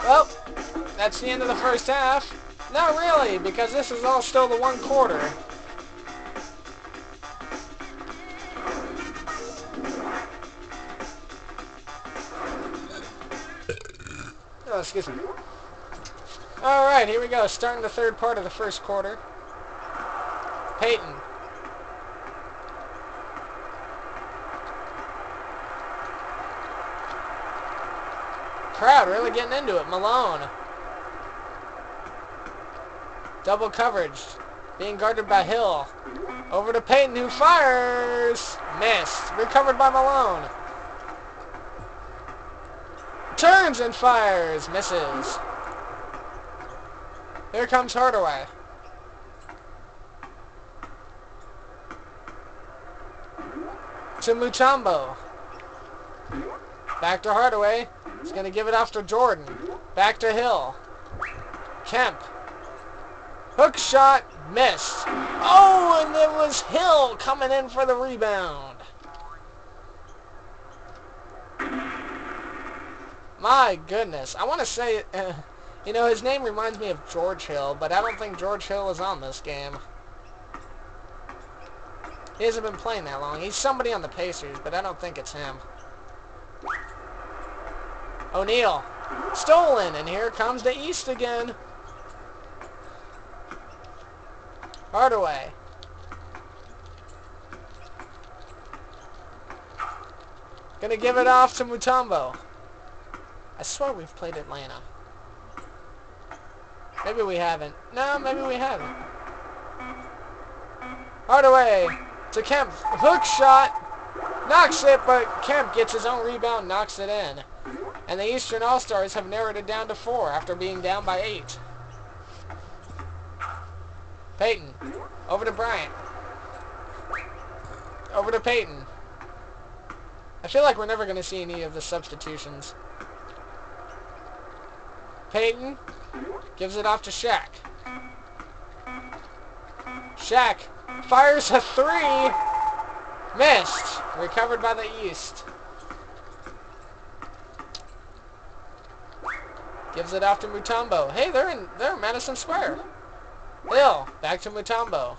Well, that's the end of the first half. Not really, because this is all still the one quarter. Oh, excuse me. Alright, here we go. Starting the third part of the first quarter. Peyton. Crowd really getting into it. Malone. Double coverage. Being guarded by Hill. Over to Peyton, who fires. Missed. Recovered by Malone. Turns and fires. Misses. Here comes Hardaway. To Mutombo. Back to Hardaway. He's going to give it off to Jordan. Back to Hill. Kemp. Hook shot. Missed. Oh, and it was Hill coming in for the rebound. My goodness. I want to say, you know, his name reminds me of George Hill, but I don't think George Hill is on this game. He hasn't been playing that long. He's somebody on the Pacers, but I don't think it's him. O'Neal. Stolen, and here comes the East again. Hardaway. Gonna give it off to Mutombo. I swear we've played Atlanta. Maybe we haven't. No, maybe we haven't. Hardaway to Kemp. Hook shot. Knocks it, but Kemp gets his own rebound, knocks it in. And the Eastern All-Stars have narrowed it down to 4 after being down by 8. Peyton. Over to Bryant. Over to Peyton. I feel like we're never going to see any of the substitutions. Peyton gives it off to Shaq. Shaq fires a 3. Missed. Recovered by the East. Gives it off to Mutombo. Hey, they're in Madison Square. Hill, back to Mutombo.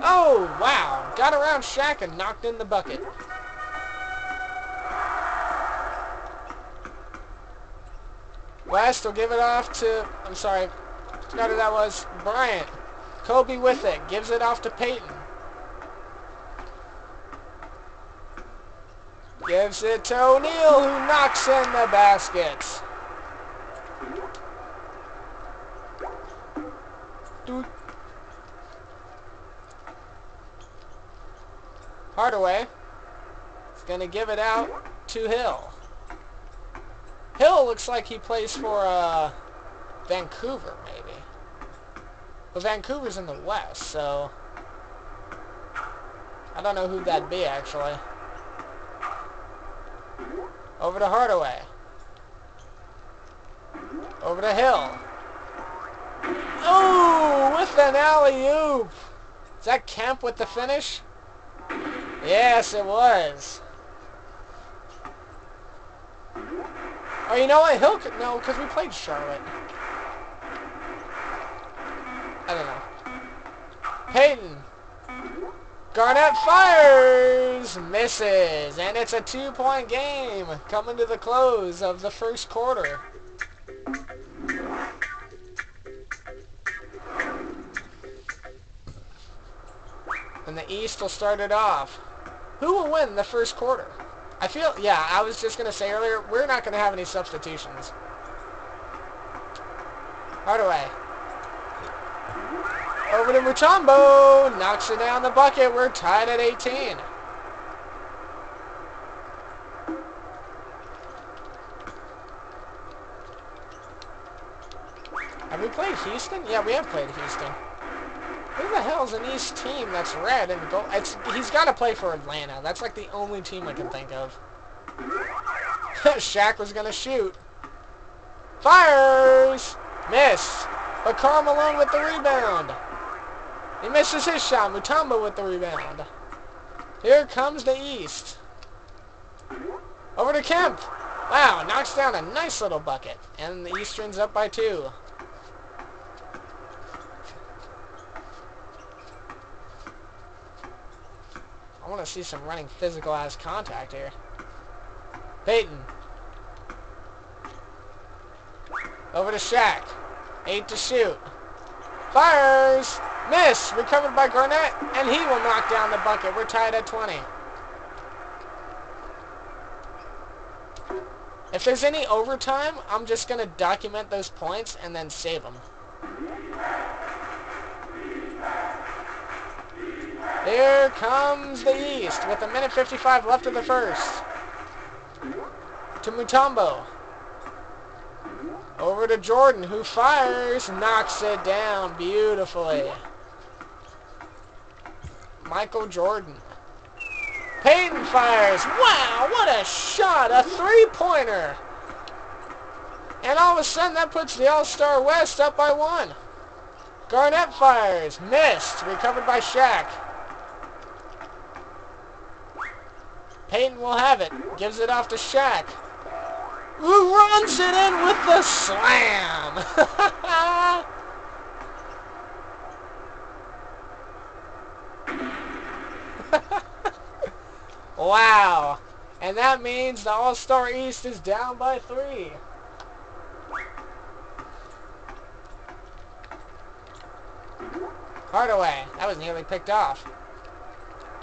Oh, wow. Got around Shaq and knocked in the bucket. West will give it off to, I'm sorry, forgot who that was, Bryant. Kobe with it. Gives it off to Peyton. Gives it to O'Neal, who knocks in the baskets. Hardaway is going to give it out to Hill. Hill looks like he plays for Vancouver, maybe. But Vancouver's in the West, so I don't know who that'd be, actually. Over to Hardaway. Over to Hill. Oh, with an alley-oop. Is that Kemp with the finish? Yes, it was. Oh, you know what? Hill could... No, because we played Charlotte. I don't know. Peyton. Garnett fires. Misses. And it's a 2-point game coming to the close of the first quarter. And the East will start it off. Who will win the first quarter? I feel, yeah, I was just going to say earlier, we're not going to have any substitutions. Hardaway. Over to Mutombo. Knocks it down the bucket. We're tied at 18. Have we played Houston? Yeah, we have played Houston. Who the hell is an East team that's red and gold? He's got to play for Atlanta. That's like the only team I can think of. Shaq was going to shoot. Fires! Miss. But Karl Malone with the rebound. He misses his shot. Mutombo with the rebound. Here comes the East. Over to Kemp. Wow, knocks down a nice little bucket. And the Eastern's up by 2. I want to see some running physical-ass contact here. Peyton. Over to Shaq. 8 to shoot. Fires. Miss. Recovered by Garnett. And he will knock down the bucket. We're tied at 20. If there's any overtime, I'm just going to document those points and then save them. Here comes the East with 1:55 left of the first. To Mutombo. Over to Jordan, who fires, knocks it down beautifully. Michael Jordan. Peyton fires. Wow, what a shot. A three-pointer. And all of a sudden, that puts the All-Star West up by 1. Garnett fires. Missed. Recovered by Shaq. Peyton will have it. Gives it off to Shaq. Who runs it in with the slam. Wow. And that means the All-Star East is down by 3. Hardaway. That was nearly picked off.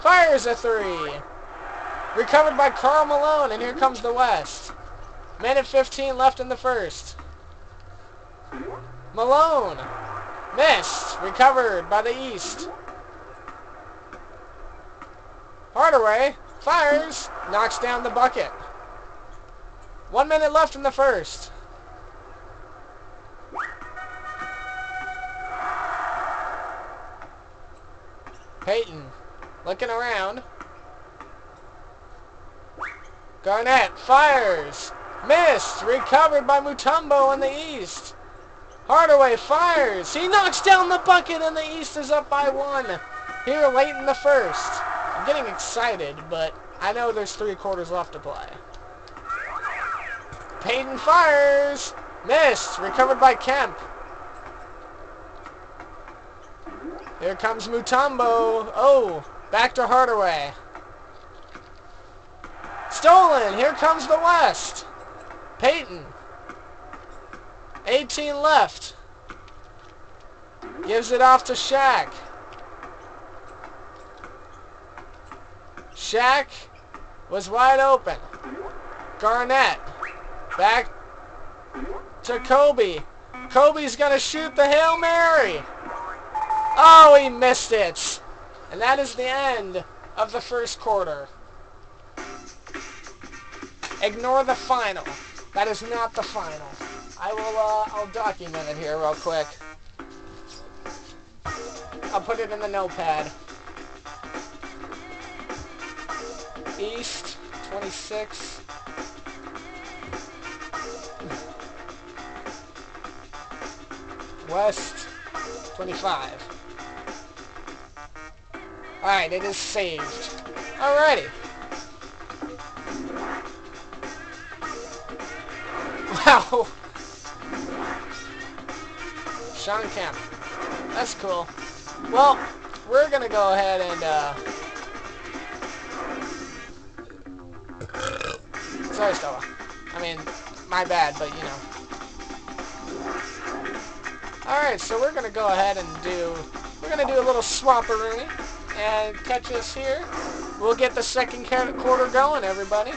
Fires a 3. Recovered by Karl Malone, and here comes the West. 1:15 left in the first. Malone. Missed. Recovered by the East. Hardaway. Fires. Knocks down the bucket. 1 minute left in the first. Peyton. Looking around. Garnett fires. Missed. Recovered by Mutombo in the East. Hardaway fires. He knocks down the bucket and the East is up by 1. Here late in the first. I'm getting excited, but I know there's 3 quarters left to play. Peyton fires. Missed. Recovered by Kemp. Here comes Mutombo. Oh, back to Hardaway. Stolen. Here comes the West. Peyton. 18 left. Gives it off to Shaq. Shaq was wide open. Garnett. Back to Kobe. Kobe's going to shoot the Hail Mary. Oh, he missed it. And that is the end of the first quarter. Ignore the final. That is not the final. I'll document it here real quick. I'll put it in the notepad. East 26. West 25. Alright, it is saved. Alrighty. Wow. Sean Kemp. That's cool. Well, we're going to go ahead and, sorry, Stella. I mean, my bad, but, you know. Alright, so we're going to go ahead and we're going to do a little swap-a-rooney and catch us here. We'll get the second quarter going, everybody.